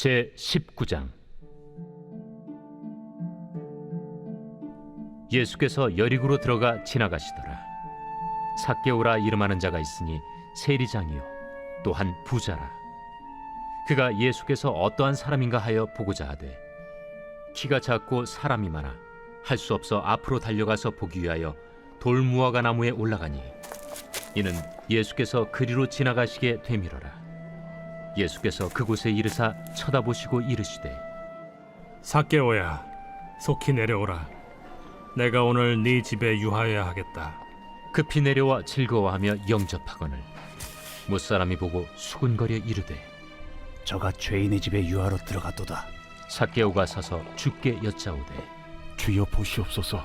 제19장. 예수께서 여리고로 들어가 지나가시더라. 삭개오라 이름하는 자가 있으니 세리장이요 또한 부자라. 그가 예수께서 어떠한 사람인가 하여 보고자 하되 키가 작고 사람이 많아 할 수 없어 앞으로 달려가서 보기 위하여 돌무화과 나무에 올라가니 이는 예수께서 그리로 지나가시게 되밀어라. 예수께서 그곳에 이르사 쳐다보시고 이르시되 삭개오야, 속히 내려오라. 내가 오늘 네 집에 유하여야 하겠다. 급히 내려와 즐거워하며 영접하거늘 못사람이 보고 수군거려 이르되 저가 죄인의 집에 유하러 들어갔도다. 삭개오가 서서 주께 여짜오되 주여 보시옵소서.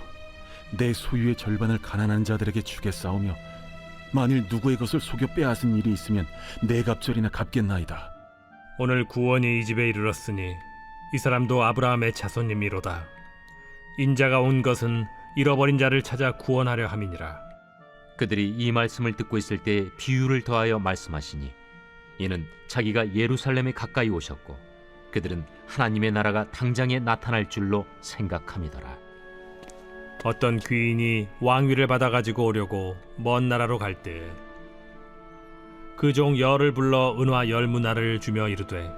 내 소유의 절반을 가난한 자들에게 주겠사오며 만일 누구의 것을 속여 빼앗은 일이 있으면 네 갑절이나 갚겠나이다. 오늘 구원이 이 집에 이르렀으니 이 사람도 아브라함의 자손님이로다. 인자가 온 것은 잃어버린 자를 찾아 구원하려 함이니라. 그들이 이 말씀을 듣고 있을 때 비유를 더하여 말씀하시니 이는 자기가 예루살렘에 가까이 오셨고 그들은 하나님의 나라가 당장에 나타날 줄로 생각함이더라. 어떤 귀인이 왕위를 받아가지고 오려고 먼 나라로 갈 때 그 종 열을 불러 은화 10문화를 주며 이르되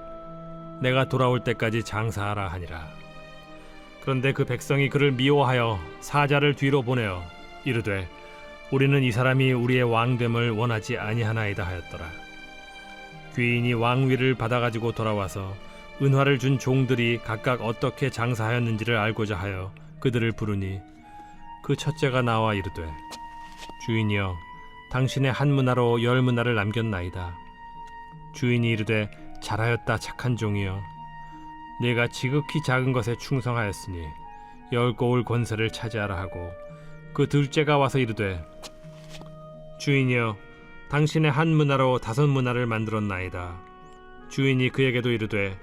내가 돌아올 때까지 장사하라 하니라. 그런데 그 백성이 그를 미워하여 사자를 뒤로 보내어 이르되 우리는 이 사람이 우리의 왕됨을 원하지 아니하나이다 하였더라. 귀인이 왕위를 받아가지고 돌아와서 은화를 준 종들이 각각 어떻게 장사하였는지를 알고자 하여 그들을 부르니 그 첫째가 나와 이르되 주인이여, 당신의 한 문화로 10문화를 남겼나이다. 주인이 이르되 잘하였다 착한 종이여, 네가 지극히 작은 것에 충성하였으니 10고을 권세를 차지하라 하고 그 둘째가 와서 이르되 주인이여, 당신의 한 문화로 5문화를 만들었나이다. 주인이 그에게도 이르되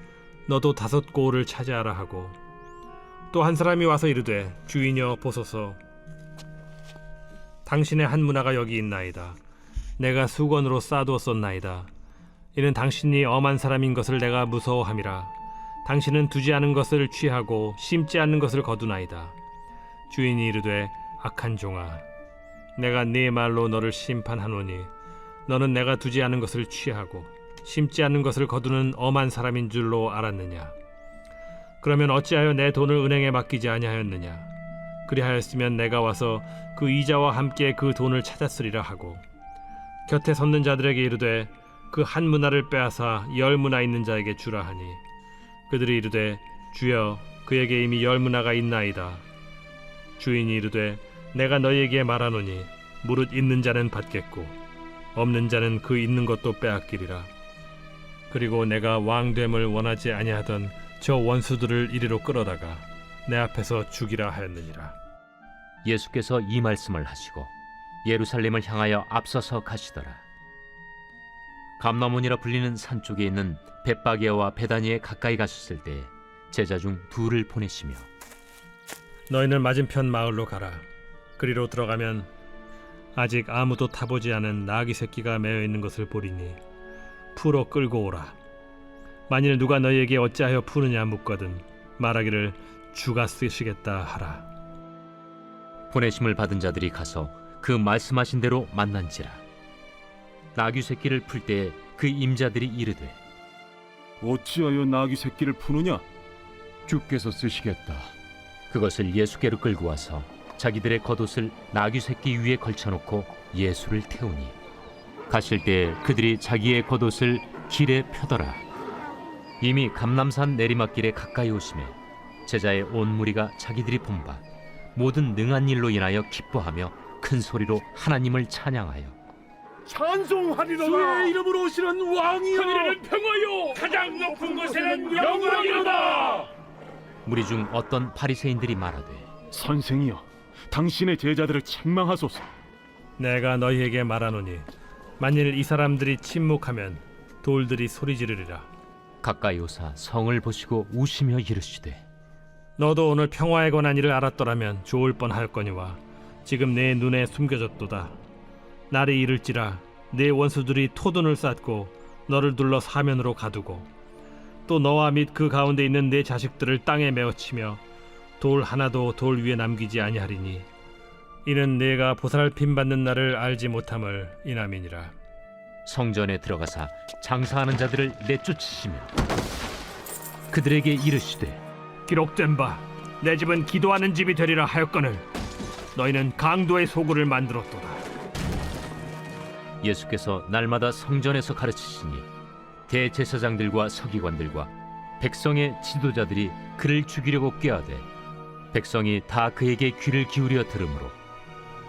너도 5고을을 차지하라 하고 또 한 사람이 와서 이르되 주인이여 보소서, 당신의 한 문화가 여기 있나이다. 내가 수건으로 싸두었었나이다. 이는 당신이 엄한 사람인 것을 내가 무서워함이라. 당신은 두지 않은 것을 취하고 심지 않는 것을 거두나이다. 주인이 이르되 악한 종아, 내가 네 말로 너를 심판하노니 너는 내가 두지 않은 것을 취하고 심지 않는 것을 거두는 엄한 사람인 줄로 알았느냐? 그러면 어찌하여 내 돈을 은행에 맡기지 아니하였느냐? 그리하였으면 내가 와서 그 이자와 함께 그 돈을 찾았으리라 하고 곁에 섰는 자들에게 이르되 그 한 문화를 빼앗아 10문화 있는 자에게 주라 하니 그들이 이르되 주여, 그에게 이미 10문화가 있나이다. 주인이 이르되 내가 너희에게 말하노니 무릇 있는 자는 받겠고 없는 자는 그 있는 것도 빼앗기리라. 그리고 내가 왕됨을 원하지 아니하던 저 원수들을 이리로 끌어다가 내 앞에서 죽이라 하였느니라. 예수께서 이 말씀을 하시고 예루살렘을 향하여 앞서서 가시더라. 감나몬이라 불리는 산 쪽에 있는 벳바게와 베다니에 가까이 가셨을 때 제자 중 둘을 보내시며 너희는 맞은편 마을로 가라. 그리로 들어가면 아직 아무도 타보지 않은 나귀 새끼가 매어 있는 것을 보리니 풀어 끌고 오라. 만일 누가 너희에게 어찌하여 푸느냐 묻거든 말하기를 주가 쓰시겠다 하라. 보내심을 받은 자들이 가서 그 말씀하신 대로 만난지라. 나귀 새끼를 풀 때 그 임자들이 이르되 어찌하여 나귀 새끼를 푸느냐? 주께서 쓰시겠다. 그것을 예수께로 끌고 와서 자기들의 겉옷을 나귀 새끼 위에 걸쳐놓고 예수를 태우니 가실 때 그들이 자기의 겉옷을 길에 펴더라. 이미 감람산 내리막길에 가까이 오심에 제자의 온 무리가 자기들이 본 바 모든 능한 일로 인하여 기뻐하며 큰 소리로 하나님을 찬양하여 찬송하리로다. 주의 이름으로 오시는 왕이여, 하늘에는 평화요 가장 높은 곳에는 영광이로다. 무리 중 어떤 바리새인들이 말하되 선생이여, 당신의 제자들을 책망하소서. 내가 너희에게 말하노니 만일 이 사람들이 침묵하면 돌들이 소리 지르리라. 가까이 오사 성을 보시고 우시며 이르시되 너도 오늘 평화에 관한 일을 알았더라면 좋을 뻔하였거니와 지금 내 눈에 숨겨졌도다. 날이 이를지라 내 원수들이 토둔을 쌓고 너를 둘러 사면으로 가두고 또 너와 및 그 가운데 있는 내 자식들을 땅에 메어치며 돌 하나도 돌 위에 남기지 아니하리니 이는 내가 보살핌 받는 날을 알지 못함을 인함이니라. 성전에 들어가사 장사하는 자들을 내쫓으시며 그들에게 이르시되 기록된 바 내 집은 기도하는 집이 되리라 하였거늘 너희는 강도의 소굴을 만들었도다. 예수께서 날마다 성전에서 가르치시니 대제사장들과 서기관들과 백성의 지도자들이 그를 죽이려고 꾀하되 백성이 다 그에게 귀를 기울여 들으므로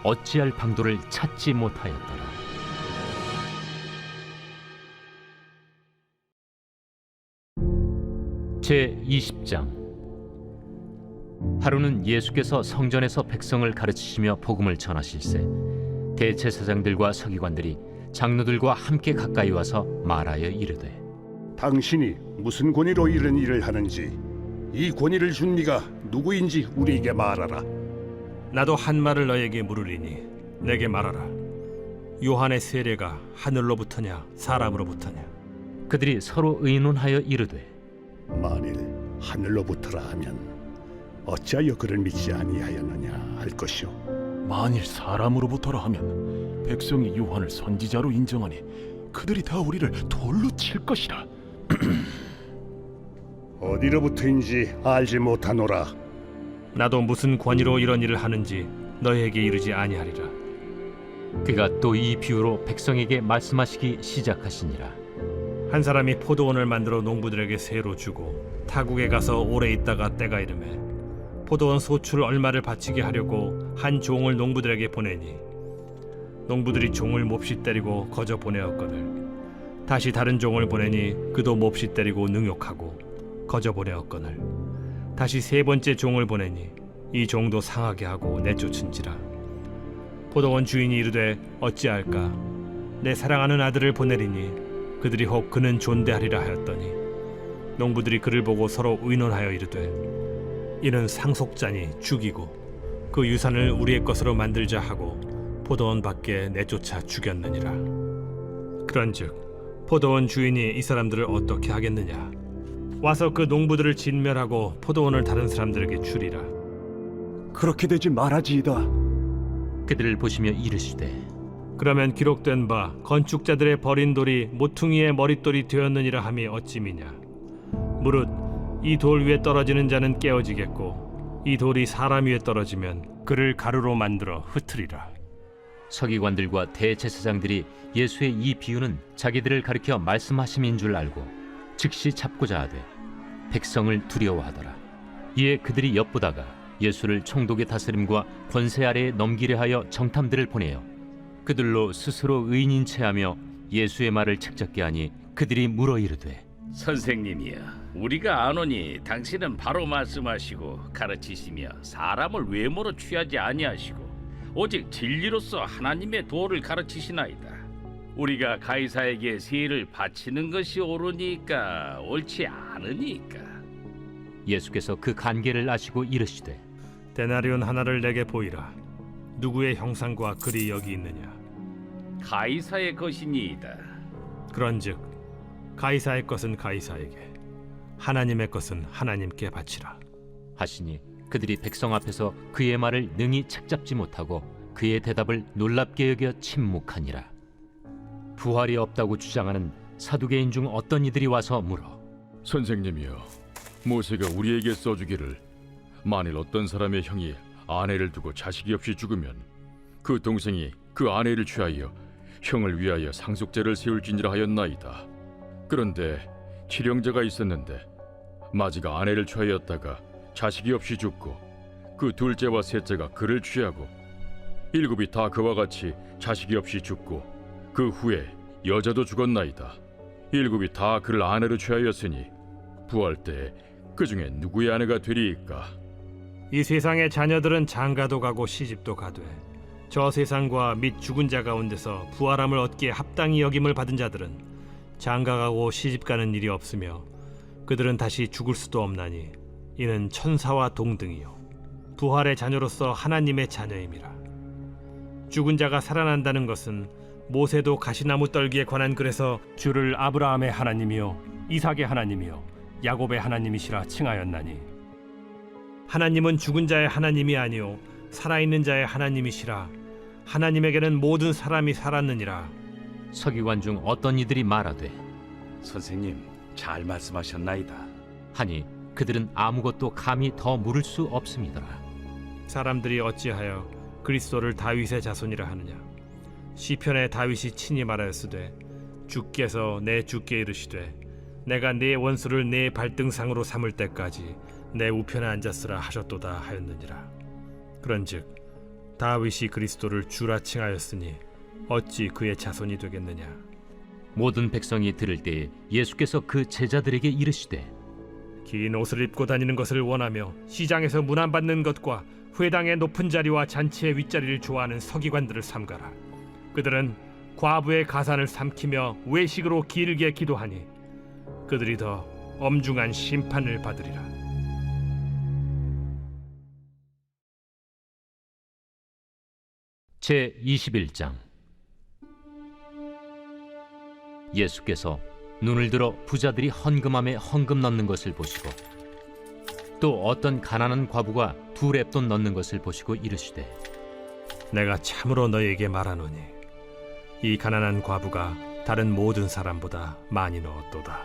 어찌할 방도를 찾지 못하였더라. 제20장. 하루는 예수께서 성전에서 백성을 가르치시며 복음을 전하실세 대제사장들과 서기관들이 장로들과 함께 가까이 와서 말하여 이르되 당신이 무슨 권위로 이런 일을 하는지 이 권위를 준 네가 누구인지 우리에게 말하라. 나도 한 말을 너에게 물으리니 내게 말하라. 요한의 세례가 하늘로부터냐 사람으로부터냐? 그들이 서로 의논하여 이르되 만일 하늘로부터라 하면 어찌하여 그를 믿지 아니하였느냐 할 것이요. 만일 사람으로부터라 하면 백성이 요한을 선지자로 인정하니 그들이 다 우리를 돌로 칠 것이라. 어디로부터인지 알지 못하노라. 나도 무슨 권위로 이런 일을 하는지 너희에게 이르지 아니하리라. 그가 또 이 비유로 백성에게 말씀하시기 시작하시니라. 한 사람이 포도원을 만들어 농부들에게 세로 주고 타국에 가서 오래 있다가 때가 이르매 포도원 소출 얼마를 바치게 하려고 한 종을 농부들에게 보내니 농부들이 종을 몹시 때리고 거저 보내었거늘 다시 다른 종을 보내니 그도 몹시 때리고 능욕하고 거저 보내었거늘 다시 세 번째 종을 보내니 이 종도 상하게 하고 내쫓은지라. 포도원 주인이 이르되 어찌할까? 내 사랑하는 아들을 보내리니 그들이 혹 그는 존대하리라 하였더니 농부들이 그를 보고 서로 의논하여 이르되 이는 상속자니 죽이고 그 유산을 우리의 것으로 만들자 하고 포도원 밖에 내쫓아 죽였느니라. 그런즉 포도원 주인이 이 사람들을 어떻게 하겠느냐? 와서 그 농부들을 진멸하고 포도원을 다른 사람들에게 주리라. 그렇게 되지 말아지이다. 그들을 보시며 이르시되 그러면 기록된 바 건축자들의 버린 돌이 모퉁이의 머릿돌이 되었느니라 함이 어찌미냐? 무릇 이 돌 위에 떨어지는 자는 깨어지겠고 이 돌이 사람 위에 떨어지면 그를 가루로 만들어 흩으리라. 서기관들과 대제사장들이 예수의 이 비유는 자기들을 가리켜 말씀하심인 줄 알고 즉시 잡고자 하되 백성을 두려워하더라. 이에 그들이 엿보다가 예수를 총독의 다스림과 권세 아래에 넘기려 하여 정탐들을 보내어 그들로 스스로 의인인 체하며 예수의 말을 책잡게 하니 그들이 물어 이르되 선생님이여, 우리가 아노니 당신은 바로 말씀하시고 가르치시며 사람을 외모로 취하지 아니하시고 오직 진리로서 하나님의 도를 가르치시나이다. 우리가 가이사에게 세를 바치는 것이 옳으니까 옳지 않으니까. 예수께서 그 간계를 아시고 이르시되 데나리온 하나를 내게 보이라. 누구의 형상과 글이 여기 있느냐? 가이사의 것이니이다. 그런즉 가이사의 것은 가이사에게, 하나님의 것은 하나님께 바치라. 하시니 그들이 백성 앞에서 그의 말을 능히 책잡지 못하고 그의 대답을 놀랍게 여겨 침묵하니라. 부활이 없다고 주장하는 사두개인 중 어떤 이들이 와서 물어 선생님이여, 모세가 우리에게 써주기를 만일 어떤 사람의 형이 아내를 두고 자식이 없이 죽으면 그 동생이 그 아내를 취하여 형을 위하여 상속제를 세울지니라 하였나이다. 그런데 칠형제가 있었는데 마지가 아내를 취하였다가 자식이 없이 죽고 그 둘째와 셋째가 그를 취하고 일곱이 다 그와 같이 자식이 없이 죽고 그 후에 여자도 죽었나이다. 일곱이 다 그를 아내로 취하였으니 부활 때 그 중에 누구의 아내가 되리이까? 이 세상의 자녀들은 장가도 가고 시집도 가되 저 세상과 및 죽은 자 가운데서 부활함을 얻기에 합당히 여김을 받은 자들은 장가가고 시집가는 일이 없으며 그들은 다시 죽을 수도 없나니 이는 천사와 동등이요 부활의 자녀로서 하나님의 자녀임이라. 죽은 자가 살아난다는 것은 모세도 가시나무 떨기에 관한 글에서 주를 아브라함의 하나님이요 이삭의 하나님이요 야곱의 하나님이시라 칭하였나니 하나님은 죽은 자의 하나님이 아니요 살아있는 자의 하나님이시라. 하나님에게는 모든 사람이 살았느니라. 서기관 중 어떤 이들이 말하되 선생님, 잘 말씀하셨나이다. 하니 그들은 아무것도 감히 더 물을 수 없음이더라. 사람들이 어찌하여 그리스도를 다윗의 자손이라 하느냐. 시편에 다윗이 친히 말하였으되 주께서 내 주께 이르시되 내가 네 원수를 네 발등상으로 삼을 때까지 내 우편에 앉았으라 하셨도다 하였느니라. 그런즉 다윗이 그리스도를 주라 칭하였으니 어찌 그의 자손이 되겠느냐. 모든 백성이 들을 때에 예수께서 그 제자들에게 이르시되 긴 옷을 입고 다니는 것을 원하며 시장에서 문안받는 것과 회당의 높은 자리와 잔치의 윗자리를 좋아하는 서기관들을 삼가라. 그들은 과부의 가산을 삼키며 외식으로 길게 기도하니 그들이 더 엄중한 심판을 받으리라. 제 21장. 예수께서 눈을 들어 부자들이 헌금함에 헌금 넣는 것을 보시고 또 어떤 가난한 과부가 2렙돈 넣는 것을 보시고 이르시되 내가 참으로 너희에게 말하노니 이 가난한 과부가 다른 모든 사람보다 많이 넣었도다.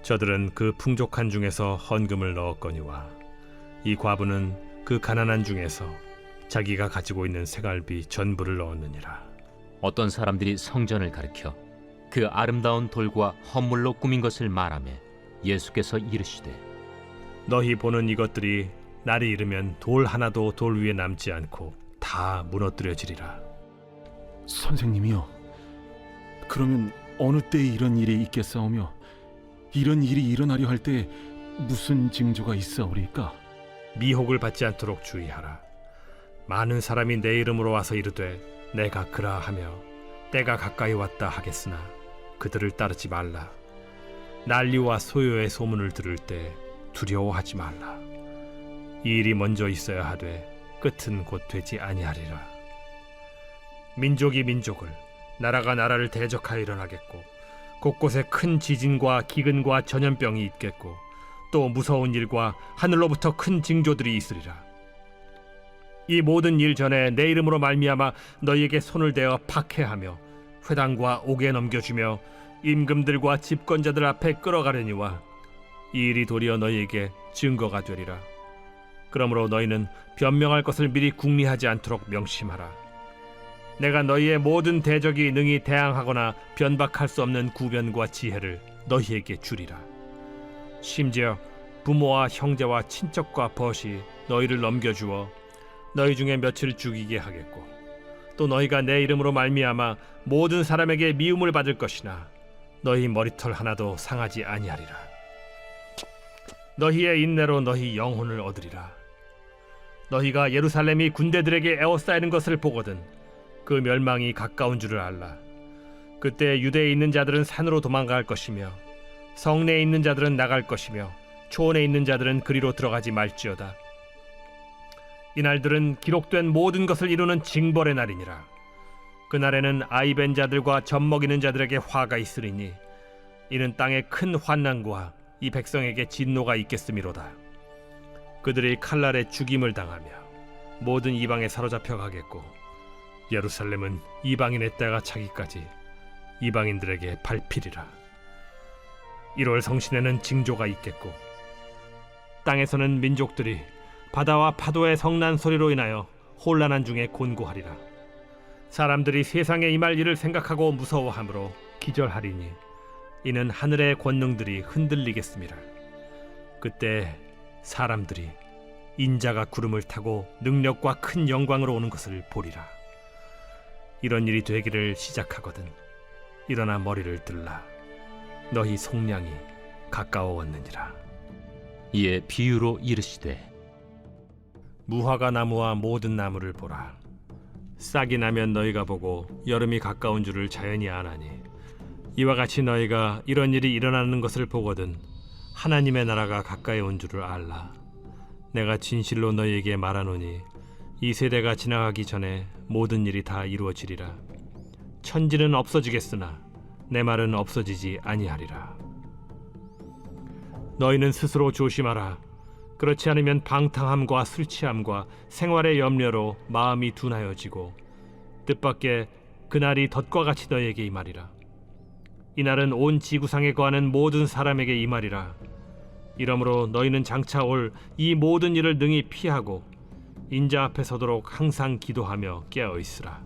저들은 그 풍족한 중에서 헌금을 넣었거니와 이 과부는 그 가난한 중에서 자기가 가지고 있는 생활비 전부를 넣었느니라. 어떤 사람들이 성전을 가리켜 그 아름다운 돌과 헌물로 꾸민 것을 말하며 예수께서 이르시되 너희 보는 이것들이 날이 이르면 돌 하나도 돌 위에 남지 않고 다 무너뜨려지리라. 선생님이요, 그러면 어느 때에 이런 일이 있겠사오며 이런 일이 일어나려 할 때에 무슨 징조가 있사오리까? 미혹을 받지 않도록 주의하라. 많은 사람이 내 이름으로 와서 이르되 내가 그라하며 때가 가까이 왔다 하겠으나 그들을 따르지 말라. 난리와 소요의 소문을 들을 때 두려워하지 말라. 이 일이 먼저 있어야 하되 끝은 곧 되지 아니하리라. 민족이 민족을, 나라가 나라를 대적하여 일어나겠고 곳곳에 큰 지진과 기근과 전염병이 있겠고 또 무서운 일과 하늘로부터 큰 징조들이 있으리라. 이 모든 일 전에 내 이름으로 말미암아 너희에게 손을 대어 박해하며 회당과 옥에 넘겨주며 임금들과 집권자들 앞에 끌어가려니와 이 일이 도리어 너희에게 증거가 되리라. 그러므로 너희는 변명할 것을 미리 궁리하지 않도록 명심하라. 내가 너희의 모든 대적이 능히 대항하거나 변박할 수 없는 구변과 지혜를 너희에게 주리라. 심지어 부모와 형제와 친척과 벗이 너희를 넘겨주어 너희 중에 며칠 죽이게 하겠고 또 너희가 내 이름으로 말미암아 모든 사람에게 미움을 받을 것이나 너희 머리털 하나도 상하지 아니하리라. 너희의 인내로 너희 영혼을 얻으리라. 너희가 예루살렘이 군대들에게 에워싸이는 것을 보거든 그 멸망이 가까운 줄을 알라. 그때 유대에 있는 자들은 산으로 도망갈 것이며 성내에 있는 자들은 나갈 것이며 초원에 있는 자들은 그리로 들어가지 말지어다. 이날들은 기록된 모든 것을 이루는 징벌의 날이니라. 그날에는 아이벤 자들과 젖먹이는 자들에게 화가 있으리니 이는 땅에 큰 환난과 이 백성에게 진노가 있겠음이로다. 그들이 칼날에 죽임을 당하며 모든 이방에 사로잡혀 가겠고 예루살렘은 이방인의 때가 차기까지 이방인들에게 밟히리라. 1월 성신에는 징조가 있겠고 땅에서는 민족들이 바다와 파도의 성난 소리로 인하여 혼란한 중에 곤고하리라. 사람들이 세상에 임할 일을 생각하고 무서워하므로 기절하리니 이는 하늘의 권능들이 흔들리겠음이라. 그때 사람들이 인자가 구름을 타고 능력과 큰 영광으로 오는 것을 보리라. 이런 일이 되기를 시작하거든 일어나 머리를 들라. 너희 속량이 가까워왔느니라. 이에 비유로 이르시되 무화과 나무와 모든 나무를 보라. 싹이 나면 너희가 보고 여름이 가까운 줄을 자연히 아나니 이와 같이 너희가 이런 일이 일어나는 것을 보거든 하나님의 나라가 가까이 온 줄을 알라. 내가 진실로 너희에게 말하노니 이 세대가 지나가기 전에 모든 일이 다 이루어지리라. 천지는 없어지겠으나 내 말은 없어지지 아니하리라. 너희는 스스로 조심하라. 그렇지 않으면 방탕함과 술 취함과 생활의 염려로 마음이 둔하여지고 뜻밖의 그날이 덫과 같이 너희에게 임하리라. 이날은 온 지구상에 거하는 모든 사람에게 임하리라. 이러므로 너희는 장차 올 이 모든 일을 능히 피하고 인자 앞에 서도록 항상 기도하며 깨어 있으라.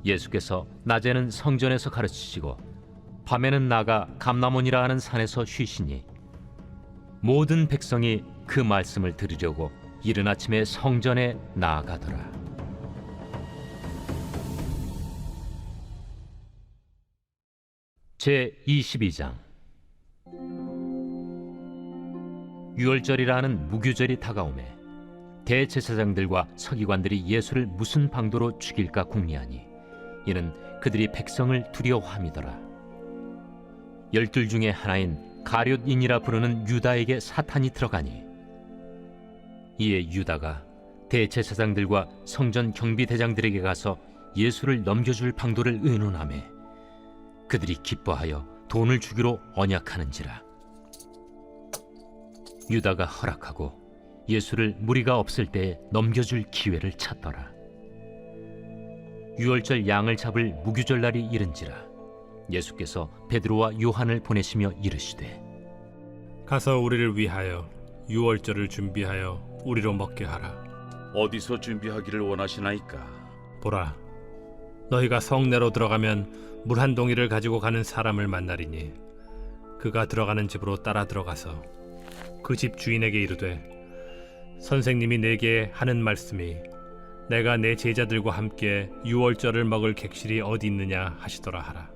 예수께서 낮에는 성전에서 가르치시고 밤에는 나가 감람원이라 하는 산에서 쉬시니 모든 백성이 그 말씀을 들으려고 이른 아침에 성전에 나아가더라. 제 22장. 유월절이라는 무교절이 다가오매 대제사장들과 서기관들이 예수를 무슨 방도로 죽일까 궁리하니 이는 그들이 백성을 두려워함이더라. 12 중에 하나인 가룟인이라 부르는 유다에게 사탄이 들어가니 이에 유다가 대제사장들과 성전 경비대장들에게 가서 예수를 넘겨줄 방도를 의논하매 그들이 기뻐하여 돈을 주기로 언약하는지라. 유다가 허락하고 예수를 무리가 없을 때에 넘겨줄 기회를 찾더라. 유월절 양을 잡을 무교절 날이 이른지라. 예수께서 베드로와 요한을 보내시며 이르시되 가서 우리를 위하여 유월절을 준비하여 우리로 먹게 하라. 어디서 준비하기를 원하시나이까? 보라, 너희가 성내로 들어가면 물 한 동이를 가지고 가는 사람을 만나리니 그가 들어가는 집으로 따라 들어가서 그 집 주인에게 이르되 선생님이 내게 하는 말씀이 내가 내 제자들과 함께 유월절을 먹을 객실이 어디 있느냐 하시더라 하라.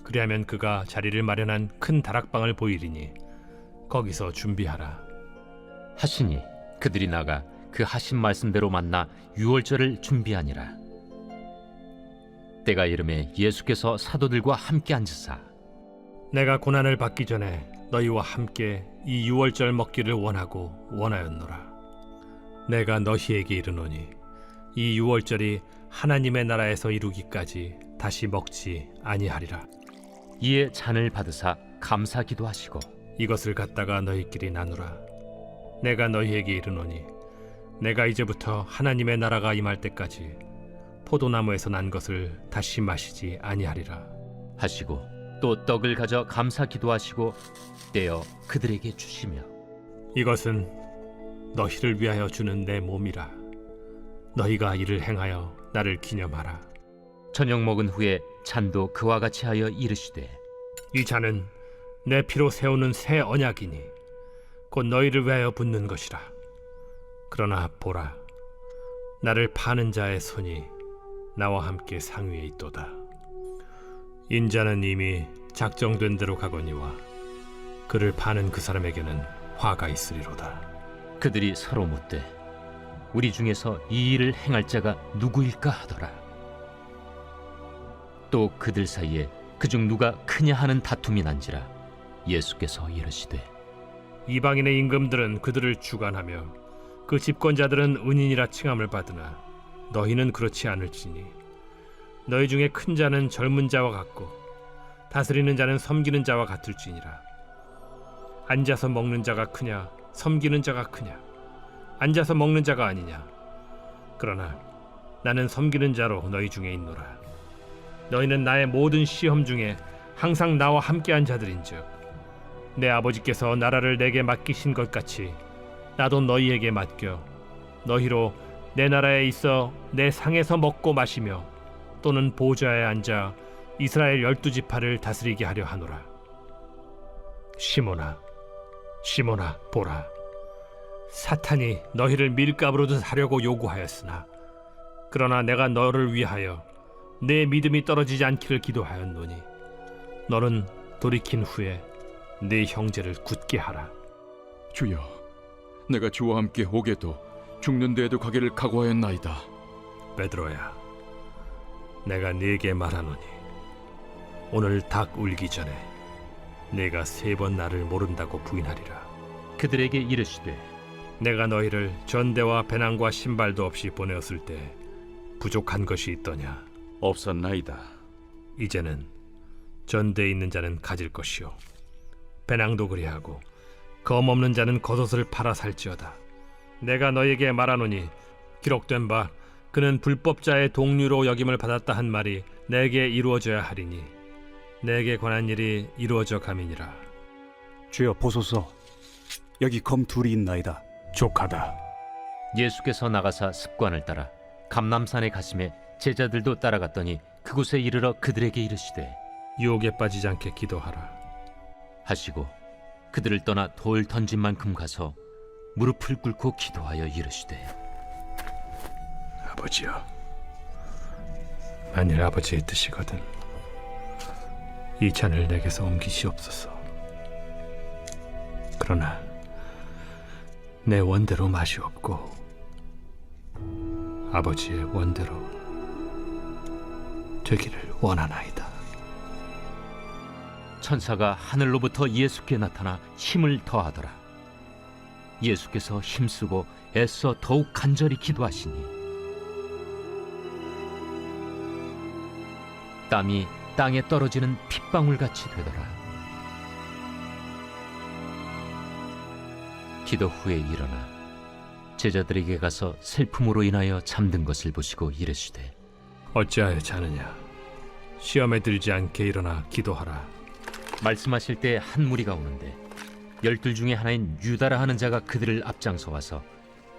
그리하면 그가 자리를 마련한 큰 다락방을 보이리니 거기서 준비하라 하시니 그들이 나가 그 하신 말씀대로 만나 유월절을 준비하니라. 때가 이르매 예수께서 사도들과 함께 앉으사 내가 고난을 받기 전에 너희와 함께 이 유월절 먹기를 원하였노라. 내가 너희에게 이르노니 이 유월절이 하나님의 나라에서 이루기까지 다시 먹지 아니하리라. 이에 잔을 받으사 감사 기도하시고 이것을 갖다가 너희끼리 나누라. 내가 너희에게 이르노니 내가 이제부터 하나님의 나라가 임할 때까지 포도나무에서 난 것을 다시 마시지 아니하리라 하시고 또 떡을 가져 감사 기도하시고 떼어 그들에게 주시며 이것은 너희를 위하여 주는 내 몸이라. 너희가 이를 행하여 나를 기념하라. 저녁 먹은 후에 잔도 그와 같이 하여 이르시되 이 잔은 내 피로 세우는 새 언약이니 곧 너희를 위하여 붓는 것이라. 그러나 보라, 나를 파는 자의 손이 나와 함께 상위에 있도다. 인자는 이미 작정된 대로 가거니와 그를 파는 그 사람에게는 화가 있으리로다. 그들이 서로 묻되 우리 중에서 이 일을 행할 자가 누구일까 하더라. 또 그들 사이에 그중 누가 크냐 하는 다툼이 난지라. 예수께서 이르시되 이방인의 임금들은 그들을 주관하며 그 집권자들은 은인이라 칭함을 받으나 너희는 그렇지 않을지니 너희 중에 큰 자는 젊은 자와 같고 다스리는 자는 섬기는 자와 같을지니라. 앉아서 먹는 자가 크냐 섬기는 자가 크냐? 앉아서 먹는 자가 아니냐? 그러나 나는 섬기는 자로 너희 중에 있노라. 너희는 나의 모든 시험 중에 항상 나와 함께한 자들인즉 내 아버지께서 나라를 내게 맡기신 것 같이 나도 너희에게 맡겨 너희로 내 나라에 있어 내 상에서 먹고 마시며 또는 보좌에 앉아 이스라엘 12지파를 다스리게 하려 하노라. 시몬아, 시몬아, 보라, 사탄이 너희를 밀가부르듯 하려고 요구하였으나 그러나 내가 너를 위하여 내 믿음이 떨어지지 않기를 기도하였노니 너는 돌이킨 후에 네 형제를 굳게 하라. 주여, 내가 주와 함께 오게도 죽는 데에도 가기를 각오하였나이다. 베드로야, 내가 네게 말하노니 오늘 닭 울기 전에 네가 3번 나를 모른다고 부인하리라. 그들에게 이르시되 내가 너희를 전대와 배낭과 신발도 없이 보내었을 때 부족한 것이 있더냐? 없었나이다. 이제는 전대에 있는 자는 가질 것이요 배낭도 그리하고 검 없는 자는 겉옷을 팔아 살지어다. 내가 너에게 말하노니 기록된 바 그는 불법자의 동류로 여김을 받았다 한 말이 내게 이루어져야 하리니 내게 관한 일이 이루어져 감이니라. 주여 보소서, 여기 검 둘이 있나이다. 족하다. 예수께서 나가사 습관을 따라 감람산에 가심에 제자들도 따라갔더니 그곳에 이르러 그들에게 이르시되 유혹에 빠지지 않게 기도하라 하시고 그들을 떠나 돌 던진 만큼 가서 무릎을 꿇고 기도하여 이르시되 아버지여, 만일 아버지의 뜻이거든 이 잔을 내게서 옮기시옵소서. 그러나 내 원대로 마시옵고 아버지의 원대로 되기를 원하나이다. 천사가 하늘로부터 예수께 나타나 힘을 더하더라. 예수께서 힘쓰고 애써 더욱 간절히 기도하시니 땀이 땅에 떨어지는 핏방울같이 되더라. 기도 후에 일어나 제자들에게 가서 슬픔으로 인하여 잠든 것을 보시고 이르시되 어찌하여 자느냐? 시험에 들지 않게 일어나 기도하라. 말씀하실 때 한 무리가 오는데 12 중에 하나인 유다라 하는 자가 그들을 앞장서 와서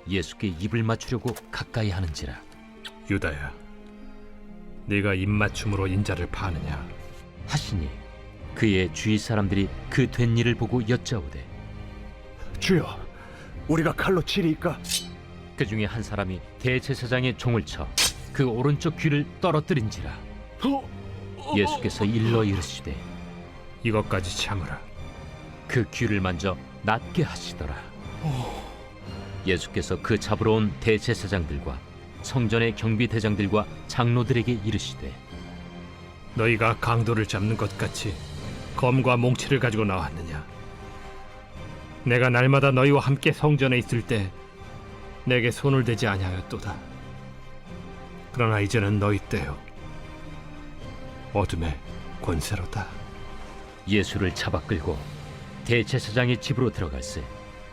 예수께 입을 맞추려고 가까이 하는지라. 유다야, 네가 입맞춤으로 인자를 파느냐? 하시니 그의 주위 사람들이 그 된 일을 보고 여짜오되 주여, 우리가 칼로 치리이까? 그 중에 한 사람이 대제사장의 종을 쳐 그 오른쪽 귀를 떨어뜨린지라. 예수께서 일러 이르시되 이것까지 참으라. 그 귀를 만져 낫게 하시더라. 예수께서 그 잡으러 온 대제사장들과 성전의 경비대장들과 장로들에게 이르시되 너희가 강도를 잡는 것 같이 검과 몽치를 가지고 나왔느냐? 내가 날마다 너희와 함께 성전에 있을 때 내게 손을 대지 아니하였도다. 그러나 이제는 너희 때요 어둠의 권세로다. 예수를 잡아 끌고 대제사장의 집으로 들어갈새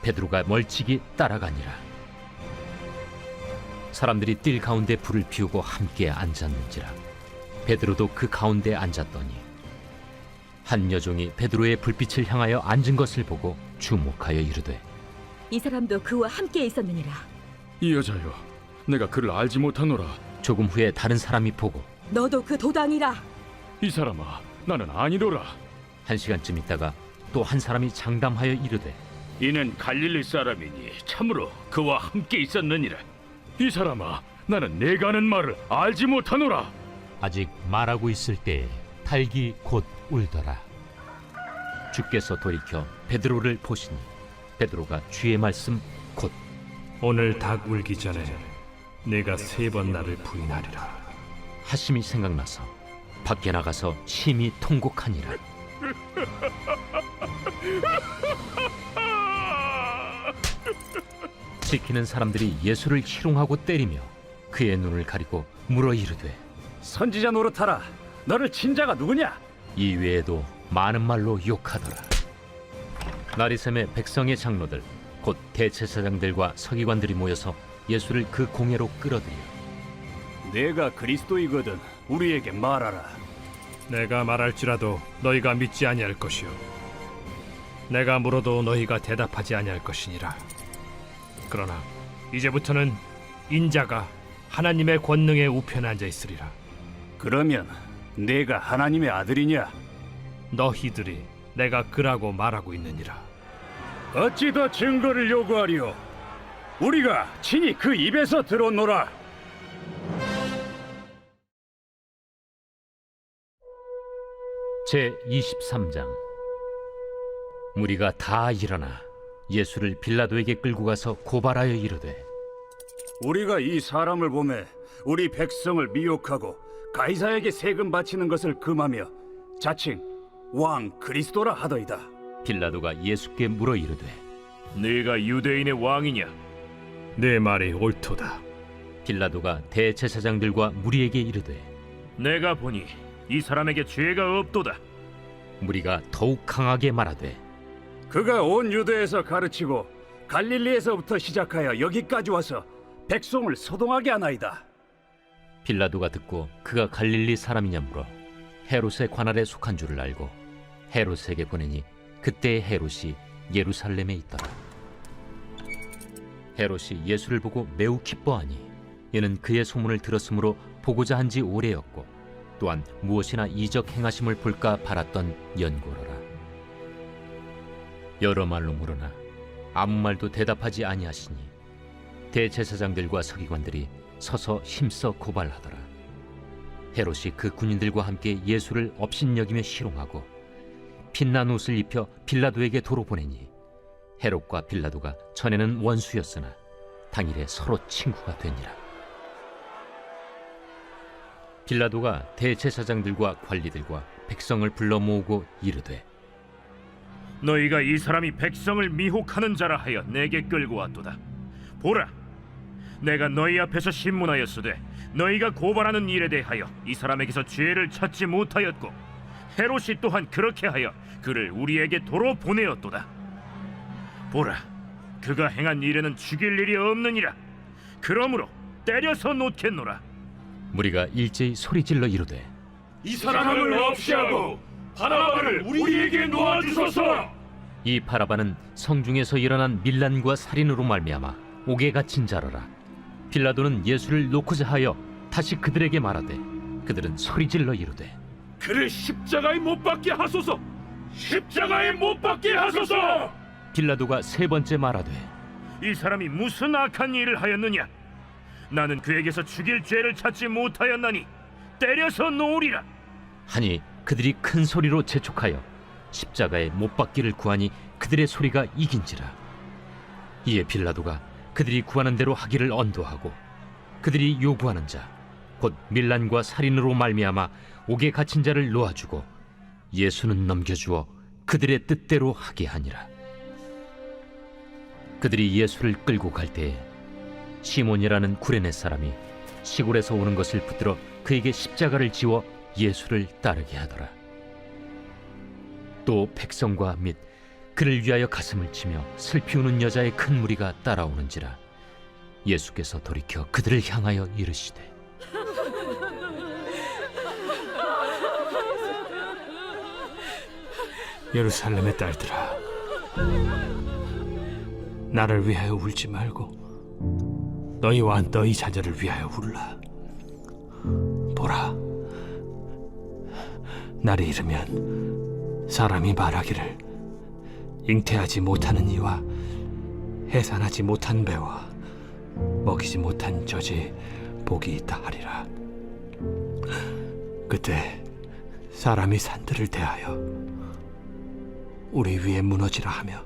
베드로가 멀찍이 따라가니라. 사람들이 뜰 가운데 불을 피우고 함께 앉았는지라. 베드로도 그 가운데 앉았더니 한 여종이 베드로의 불빛을 향하여 앉은 것을 보고 주목하여 이르되 이 사람도 그와 함께 있었느니라. 이 여자여, 내가 그를 알지 못하노라. 조금 후에 다른 사람이 보고 너도 그 도당이라. 이 사람아, 나는 아니로라. 1시간쯤 있다가 또 한 사람이 장담하여 이르되 이는 갈릴리 사람이니 참으로 그와 함께 있었느니라. 이 사람아, 나는 내가 하는 말을 알지 못하노라. 아직 말하고 있을 때에 닭이 곧 울더라. 주께서 돌이켜 베드로를 보시니 베드로가 주의 말씀 곧 오늘 닭 울기 전에 내가 3번 나를 부인하리라 하심이 생각나서 밖에 나가서 심히 통곡하니라. 지키는 사람들이 예수를 희롱하고 때리며 그의 눈을 가리고 물어 이르되 선지자 노릇하라. 너를 친 자가 누구냐? 이 외에도 많은 말로 욕하더라. 나리샘의 백성의 장로들 곧 대제사장들과 서기관들이 모여서 예수를 그 공회로 끌어들여 내가 그리스도이거든 우리에게 말하라. 내가 말할지라도 너희가 믿지 아니할 것이요 내가 물어도 너희가 대답하지 아니할 것이니라. 그러나 이제부터는 인자가 하나님의 권능의 우편에 앉아 있으리라. 그러면 내가 하나님의 아들이냐? 너희들이 내가 그라고 말하고 있느니라. 어찌 더 증거를 요구하리오? 우리가 친히 그 입에서 들었노라. 제23장 무리가 다 일어나 예수를 빌라도에게 끌고 가서 고발하여 이르되 우리가 이 사람을 보매 우리 백성을 미혹하고 가이사에게 세금 바치는 것을 금하며 자칭 왕 그리스도라 하더이다. 빌라도가 예수께 물어 이르되 네가 유대인의 왕이냐? 내 말이 옳도다. 빌라도가 대제사장들과 무리에게 이르되 내가 보니 이 사람에게 죄가 없도다. 무리가 더욱 강하게 말하되 그가 온 유대에서 가르치고 갈릴리에서부터 시작하여 여기까지 와서 백성을 소동하게 하나이다. 빌라도가 듣고 그가 갈릴리 사람이냐 물어 헤롯의 관할에 속한 줄을 알고 헤롯에게 보내니 그때의 헤롯이 예루살렘에 있더라. 헤롯이 예수를 보고 매우 기뻐하니 이는 그의 소문을 들었으므로 보고자 한 지 오래였고 또한 무엇이나 이적 행하심을 볼까 바랐던 연고로라. 여러 말로 물으나 아무 말도 대답하지 아니하시니 대제사장들과 서기관들이 서서 힘써 고발하더라. 헤롯이 그 군인들과 함께 예수를 업신여기며 희롱하고 빛난 옷을 입혀 빌라도에게 도로 보내니 헤롯과 빌라도가 전에는 원수였으나 당일에 서로 친구가 되니라. 빌라도가 대제사장들과 관리들과 백성을 불러 모으고 이르되 너희가 이 사람이 백성을 미혹하는 자라 하여 내게 끌고 왔도다. 보라, 내가 너희 앞에서 신문하였으되 너희가 고발하는 일에 대하여 이 사람에게서 죄를 찾지 못하였고 헤롯이 또한 그렇게 하여 그를 우리에게 도로 보내었도다. 보라, 그가 행한 일에는 죽일 일이 없느니라. 그러므로 때려서 놓겠노라. 무리가 일제히 소리질러 이르되 이 사람을 없이 하고 바라바를 우리에게 놓아주소서. 이 바라바는 성중에서 일어난 밀란과 살인으로 말미암아 옥에 갇힌 자로라. 빌라도는 예수를 놓고자 하여 다시 그들에게 말하되 그들은 소리질러 이르되 그를 십자가에 못 박게 하소서. 십자가에 못 박게 하소서. 빌라도가 세 번째 말하되 이 사람이 무슨 악한 일을 하였느냐? 나는 그에게서 죽일 죄를 찾지 못하였나니 때려서 놓으리라. 하니 그들이 큰 소리로 재촉하여 십자가에 못 박기를 구하니 그들의 소리가 이긴지라. 이에 빌라도가 그들이 구하는 대로 하기를 언도하고 그들이 요구하는 자 곧 밀란과 살인으로 말미암아 옥에 갇힌 자를 놓아주고 예수는 넘겨주어 그들의 뜻대로 하게 하니라. 그들이 예수를 끌고 갈 때에 시몬이라는 구레네 사람이 시골에서 오는 것을 붙들어 그에게 십자가를 지워 예수를 따르게 하더라. 또 백성과 및 그를 위하여 가슴을 치며 슬피 우는 여자의 큰 무리가 따라오는지라. 예수께서 돌이켜 그들을 향하여 이르시되 예루살렘의 딸들아, 나를 위하여 울지 말고 너희와 너희 자녀를 위하여 울라. 보라, 날이 이르면 사람이 말하기를 잉태하지 못하는 이와 해산하지 못한 배와 먹이지 못한 젖이 복이 있다 하리라. 그때 사람이 산들을 대하여 우리 위에 무너지라 하며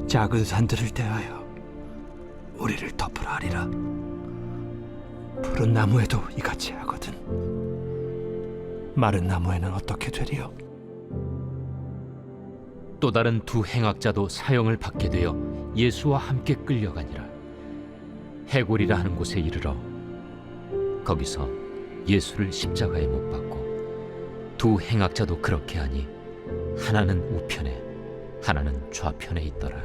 작은 산들을 대하여 우리를 덮으라 하리라. 푸른 나무에도 이같이 하거든 마른 나무에는 어떻게 되리요? 또 다른 두 행악자도 사형을 받게 되어 예수와 함께 끌려가니라. 해골이라 하는 곳에 이르러 거기서 예수를 십자가에 못 박고 두 행악자도 그렇게 하니 하나는 우편에 하나는 좌편에 있더라.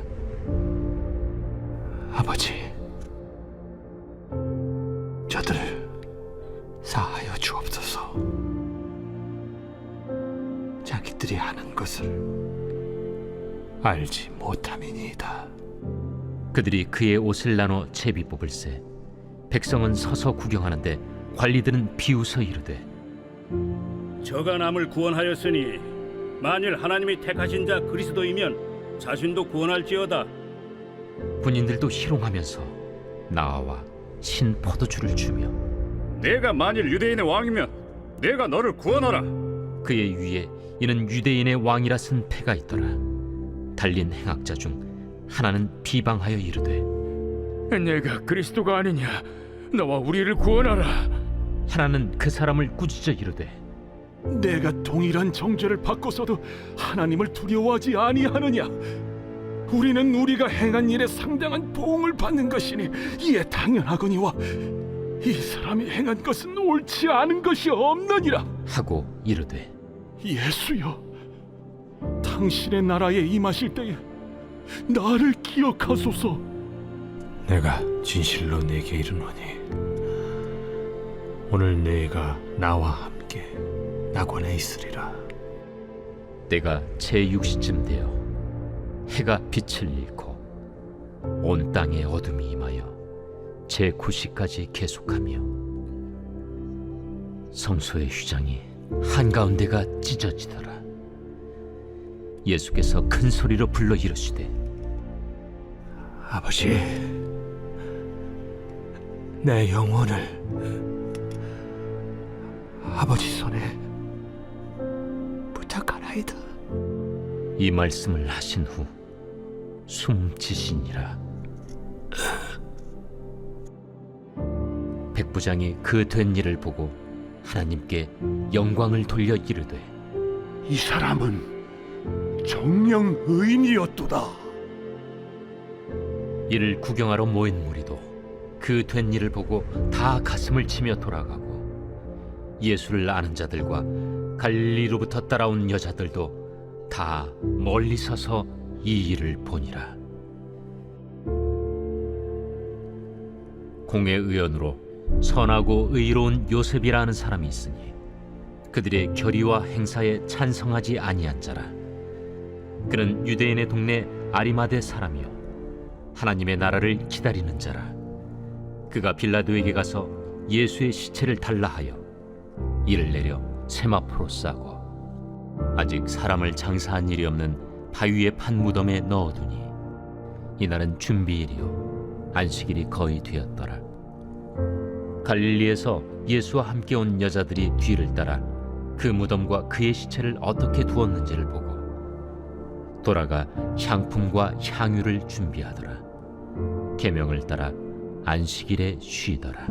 아버지, 저들을 사하여 주옵소서. 자기들이 하는 것을 알지 못함이니이다. 그들이 그의 옷을 나눠 제비 뽑을세. 백성은 서서 구경하는데 관리들은 비웃어 이르되 저가 남을 구원하였으니 만일 하나님이 택하신 자 그리스도이면 자신도 구원할지어다. 군인들도 희롱하면서 나와 신 포도주를 주며 내가 만일 유대인의 왕이면 내가 너를 구원하라. 그의 위에 이는 유대인의 왕이라 쓴 패가 있더라. 달린 행악자 중 하나는 비방하여 이르되 내가 그리스도가 아니냐? 너와 우리를 구원하라. 하나는 그 사람을 꾸짖어 이르되 내가 동일한 정죄를 받고서도 하나님을 두려워하지 아니하느냐? 우리는 우리가 행한 일에 상당한 보응을 받는 것이니 이에 당연하거니와 이 사람이 행한 것은 옳지 않은 것이 없느니라. 하고 이르되 예수여, 당신의 나라에 임하실 때에 나를 기억하소서. 내가 진실로 네게 이르노니 오늘 네가 나와 함께 낙원에 있으리라. 때가 제6시쯤 되어 해가 빛을 잃고 온 땅에 어둠이 임하여 제9시까지 계속하며 성소의 휘장이 한가운데가 찢어지더라. 예수께서 큰 소리로 불러 이르시되 아버지, 내 영혼을 아버지 손에 부탁하나이다. 이 말씀을 하신 후 숨지시니라. 백부장이 그 된 일을 보고 하나님께 영광을 돌려 이르되 이 사람은 정령 의인이었도다. 이를 구경하러 모인 무리도 그 된 일을 보고 다 가슴을 치며 돌아가고 예수를 아는 자들과 갈릴리로부터 따라온 여자들도 다 멀리 서서 이 일을 보니라. 공회 의원으로 선하고 의로운 요셉이라는 사람이 있으니 그들의 결의와 행사에 찬성하지 아니한 자라. 그는 유대인의 동네 아리마대 사람이요 하나님의 나라를 기다리는 자라. 그가 빌라도에게 가서 예수의 시체를 달라 하여 이를 내려 세마포로 싸고 아직 사람을 장사한 일이 없는 바위에 판 무덤에 넣어두니 이날은 준비일이요 안식일이 거의 되었더라. 갈릴리에서 예수와 함께 온 여자들이 뒤를 따라 그 무덤과 그의 시체를 어떻게 두었는지를 보고 돌아가 향품과 향유를 준비하더라. 계명을 따라 안식일에 쉬더라.